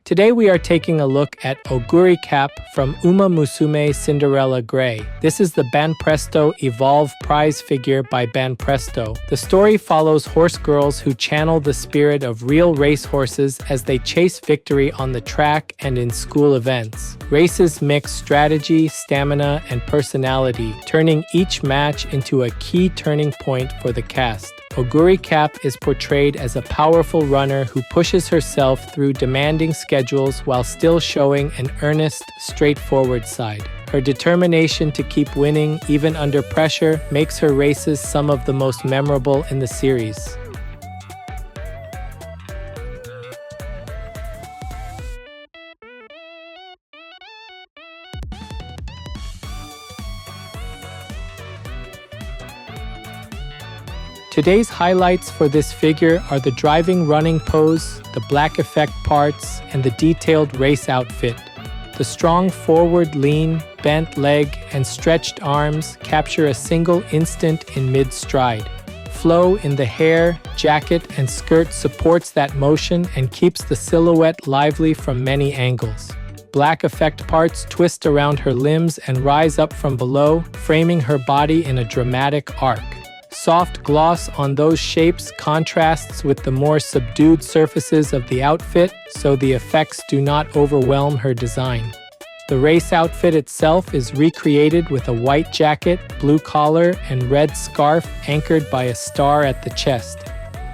Today we are taking a look at Oguri Cap from Uma Musume Cinderella Gray. This is the Banpresto EVOLVE prize figure by Banpresto. The story follows horse girls who channel the spirit of real racehorses as they chase victory on the track and in school events. Races mix strategy, stamina, and personality, turning each match into a key turning point for the cast. Oguri Cap is portrayed as a powerful runner who pushes herself through demanding schedules while still showing an earnest, straightforward side. Her determination to keep winning, even under pressure, makes her races some of the most memorable in the series. Today's highlights for this figure are the driving running pose, the black effect parts, and the detailed race outfit. The strong forward lean, bent leg, and stretched arms capture a single instant in mid-stride. Flow in the hair, jacket, and skirt supports that motion and keeps the silhouette lively from many angles. Black effect parts twist around her limbs and rise up from below, framing her body in a dramatic arc. Soft gloss on those shapes contrasts with the more subdued surfaces of the outfit, so the effects do not overwhelm her design. The race outfit itself is recreated with a white jacket, blue collar, and red scarf anchored by a star at the chest.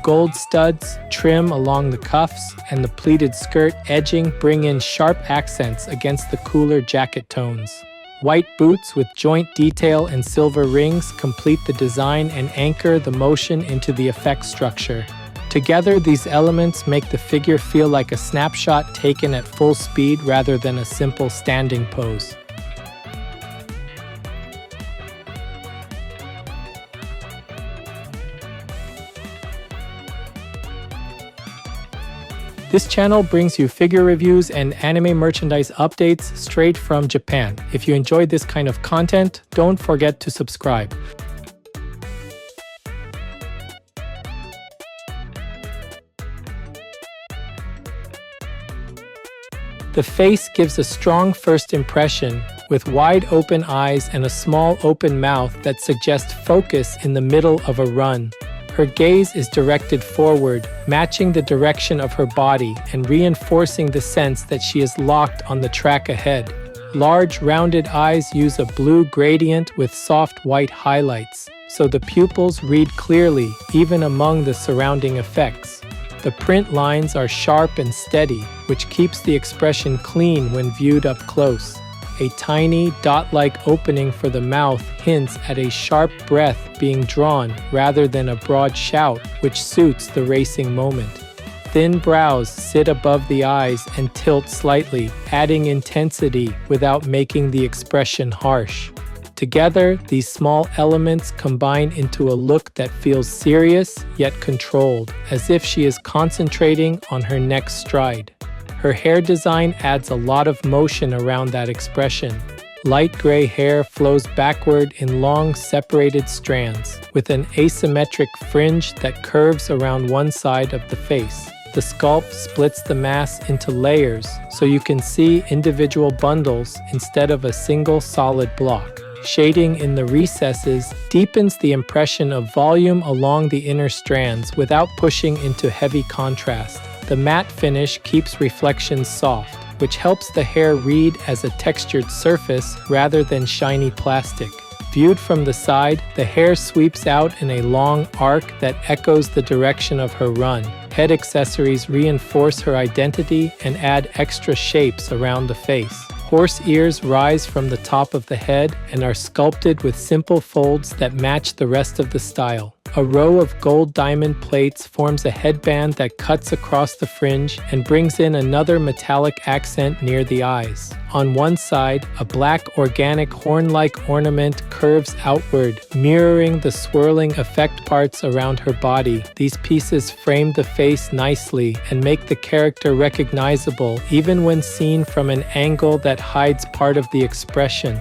Gold studs, trim along the cuffs, and the pleated skirt edging bring in sharp accents against the cooler jacket tones. White boots with joint detail and silver rings complete the design and anchor the motion into the effect structure. Together, these elements make the figure feel like a snapshot taken at full speed rather than a simple standing pose. This channel brings you figure reviews and anime merchandise updates straight from Japan. If you enjoyed this kind of content, don't forget to subscribe. The face gives a strong first impression, with wide open eyes and a small open mouth that suggest focus in the middle of a run. Her gaze is directed forward, matching the direction of her body and reinforcing the sense that she is locked on the track ahead. Large, rounded eyes use a blue gradient with soft white highlights, so the pupils read clearly, even among the surrounding effects. The print lines are sharp and steady, which keeps the expression clean when viewed up close. A tiny, dot-like opening for the mouth hints at a sharp breath being drawn rather than a broad shout, which suits the racing moment. Thin brows sit above the eyes and tilt slightly, adding intensity without making the expression harsh. Together, these small elements combine into a look that feels serious yet controlled, as if she is concentrating on her next stride. Her hair design adds a lot of motion around that expression. Light gray hair flows backward in long, separated strands, with an asymmetric fringe that curves around one side of the face. The sculpt splits the mass into layers, so you can see individual bundles instead of a single solid block. Shading in the recesses deepens the impression of volume along the inner strands without pushing into heavy contrast. The matte finish keeps reflections soft, which helps the hair read as a textured surface rather than shiny plastic. Viewed from the side, the hair sweeps out in a long arc that echoes the direction of her run. Head accessories reinforce her identity and add extra shapes around the face. Horse ears rise from the top of the head and are sculpted with simple folds that match the rest of the style. A row of gold diamond plates forms a headband that cuts across the fringe and brings in another metallic accent near the eyes. On one side, a black organic horn-like ornament curves outward, mirroring the swirling effect parts around her body. These pieces frame the face nicely and make the character recognizable even when seen from an angle that hides part of the expression.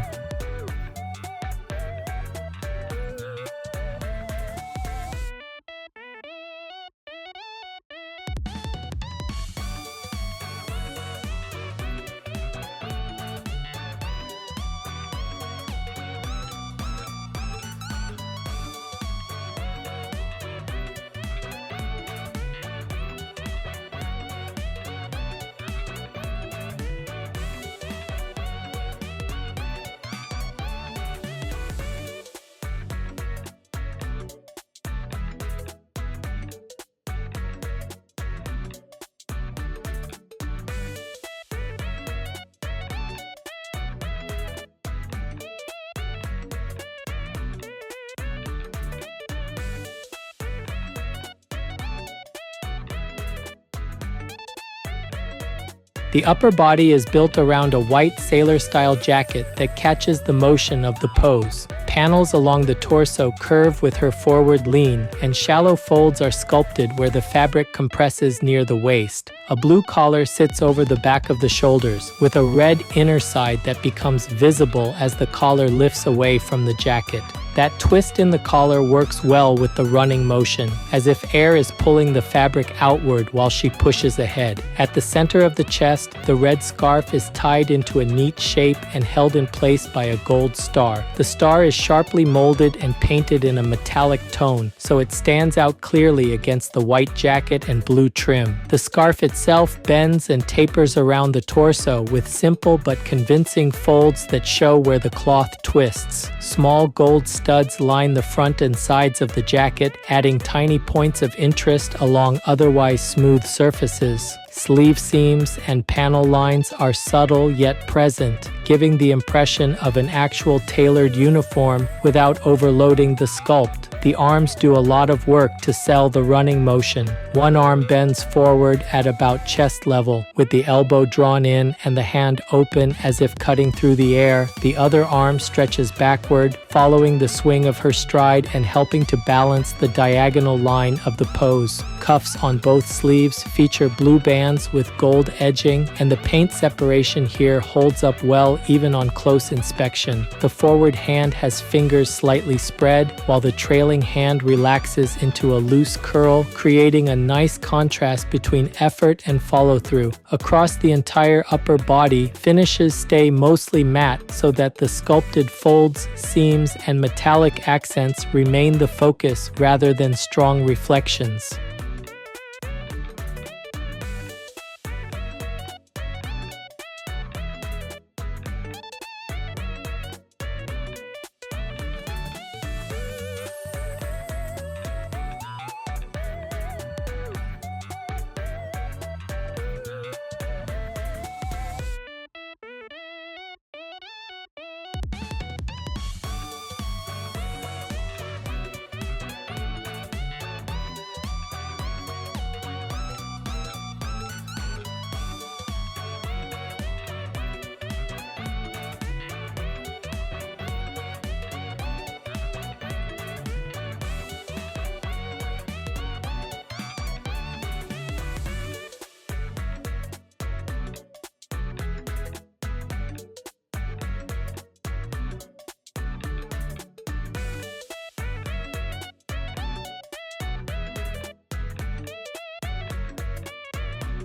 The upper body is built around a white sailor-style jacket that catches the motion of the pose. Panels along the torso curve with her forward lean, and shallow folds are sculpted where the fabric compresses near the waist. A blue collar sits over the back of the shoulders, with a red inner side that becomes visible as the collar lifts away from the jacket. That twist in the collar works well with the running motion, as if air is pulling the fabric outward while she pushes ahead. At the center of the chest, the red scarf is tied into a neat shape and held in place by a gold star. The star is sharply molded and painted in a metallic tone, so it stands out clearly against the white jacket and blue trim. The scarf itself bends and tapers around the torso with simple but convincing folds that show where the cloth twists. Small gold studs line the front and sides of the jacket, adding tiny points of interest along otherwise smooth surfaces. Sleeve seams and panel lines are subtle yet present, giving the impression of an actual tailored uniform without overloading the sculpt. The arms do a lot of work to sell the running motion. One arm bends forward at about chest level, with the elbow drawn in and the hand open as if cutting through the air. The other arm stretches backward, following the swing of her stride and helping to balance the diagonal line of the pose. Cuffs on both sleeves feature blue bands with gold edging, and the paint separation here holds up well even on close inspection. The forward hand has fingers slightly spread, while the trailing hand relaxes into a loose curl, creating a nice contrast between effort and follow-through. Across the entire upper body, finishes stay mostly matte so that the sculpted folds, seams, and metallic accents remain the focus rather than strong reflections.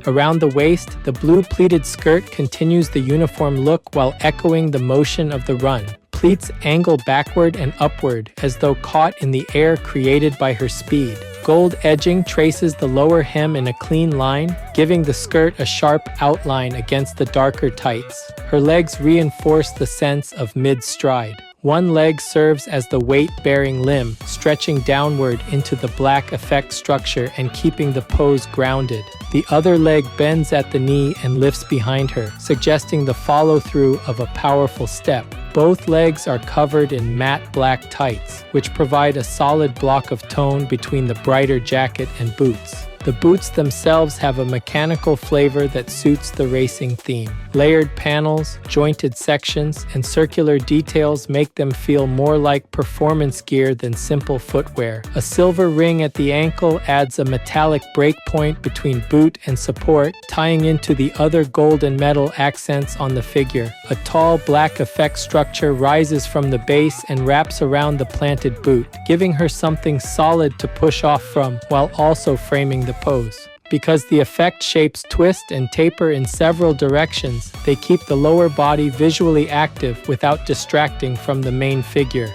Around the waist, the blue pleated skirt continues the uniform look while echoing the motion of the run. Pleats angle backward and upward as though caught in the air created by her speed. Gold edging traces the lower hem in a clean line, giving the skirt a sharp outline against the darker tights. Her legs reinforce the sense of mid-stride. One leg serves as the weight-bearing limb, stretching downward into the black effect structure and keeping the pose grounded. The other leg bends at the knee and lifts behind her, suggesting the follow-through of a powerful step. Both legs are covered in matte black tights, which provide a solid block of tone between the brighter jacket and boots. The boots themselves have a mechanical flavor that suits the racing theme. Layered panels, jointed sections, and circular details make them feel more like performance gear than simple footwear. A silver ring at the ankle adds a metallic breakpoint between boot and support, tying into the other gold and metal accents on the figure. A tall black effect structure rises from the base and wraps around the planted boot, giving her something solid to push off from, while also framing the pose. Because the effect shapes twist and taper in several directions, they keep the lower body visually active without distracting from the main figure.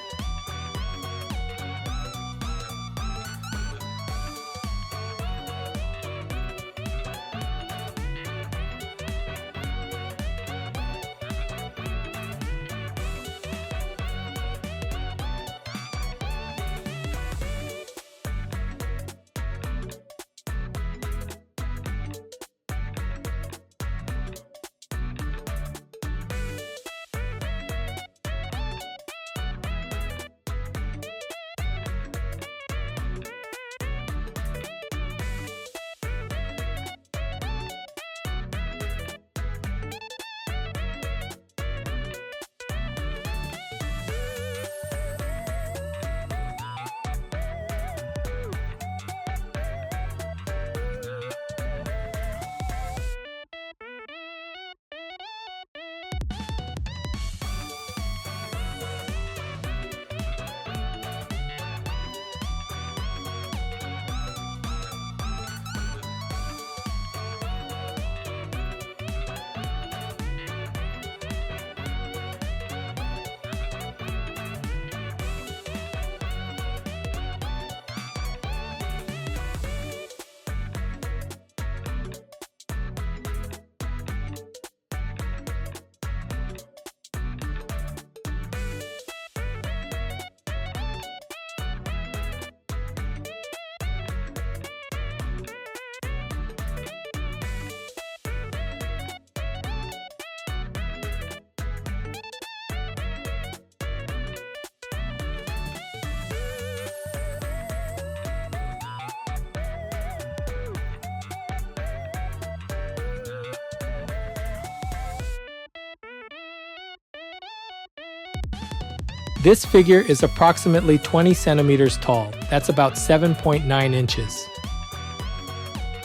This figure is approximately 20 centimeters tall. That's about 7.9 inches.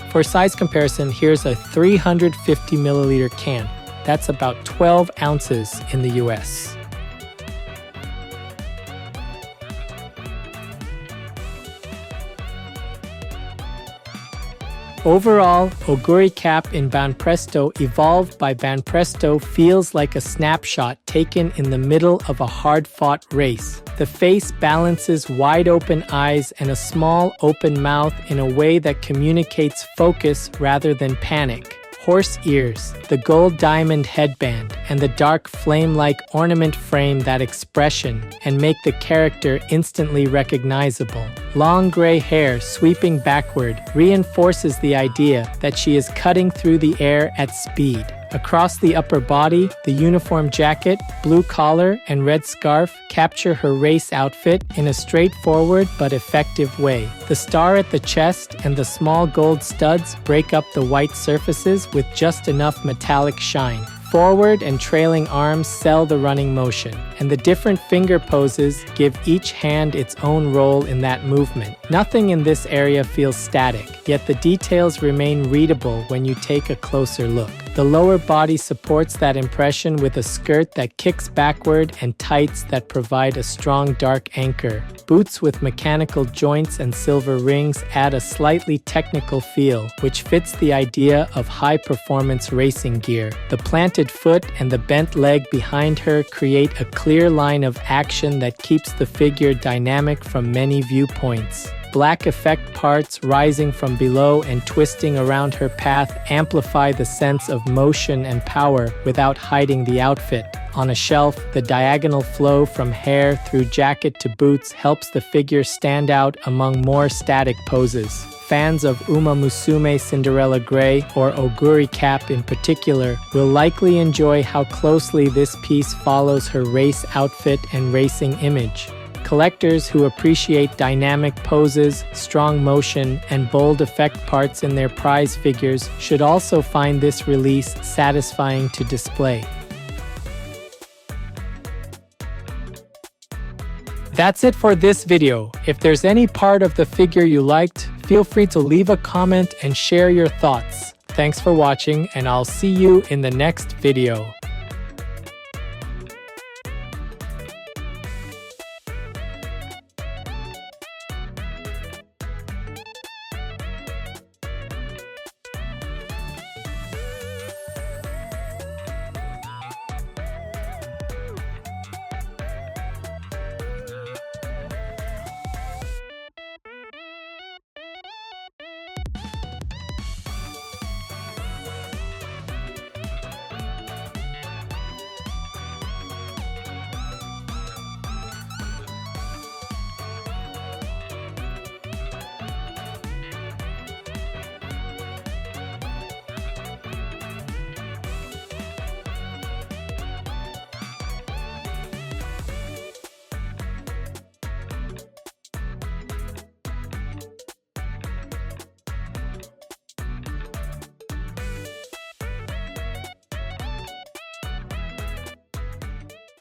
For size comparison, here's a 350 milliliter can. That's about 12 ounces in the US. Overall, Oguri Cap in Banpresto EVOLVE by Banpresto feels like a snapshot taken in the middle of a hard-fought race. The face balances wide-open eyes and a small, open mouth in a way that communicates focus rather than panic. Horse ears, the gold diamond headband, and the dark flame-like ornament frame that expression and make the character instantly recognizable. Long gray hair sweeping backward reinforces the idea that she is cutting through the air at speed. Across the upper body, the uniform jacket, blue collar, and red scarf capture her race outfit in a straightforward but effective way. The star at the chest and the small gold studs break up the white surfaces with just enough metallic shine. Forward and trailing arms sell the running motion, and the different finger poses give each hand its own role in that movement. Nothing in this area feels static, yet the details remain readable when you take a closer look. The lower body supports that impression with a skirt that kicks backward and tights that provide a strong dark anchor. Boots with mechanical joints and silver rings add a slightly technical feel, which fits the idea of high-performance racing gear. The planted foot and the bent leg behind her create a clear line of action that keeps the figure dynamic from many viewpoints. Black effect parts rising from below and twisting around her path amplify the sense of motion and power without hiding the outfit. On a shelf, the diagonal flow from hair through jacket to boots helps the figure stand out among more static poses. Fans of Uma Musume Cinderella Gray, or Oguri Cap in particular, will likely enjoy how closely this piece follows her race outfit and racing image. Collectors who appreciate dynamic poses, strong motion, and bold effect parts in their prize figures should also find this release satisfying to display. That's it for this video. If there's any part of the figure you liked, feel free to leave a comment and share your thoughts. Thanks for watching, and I'll see you in the next video.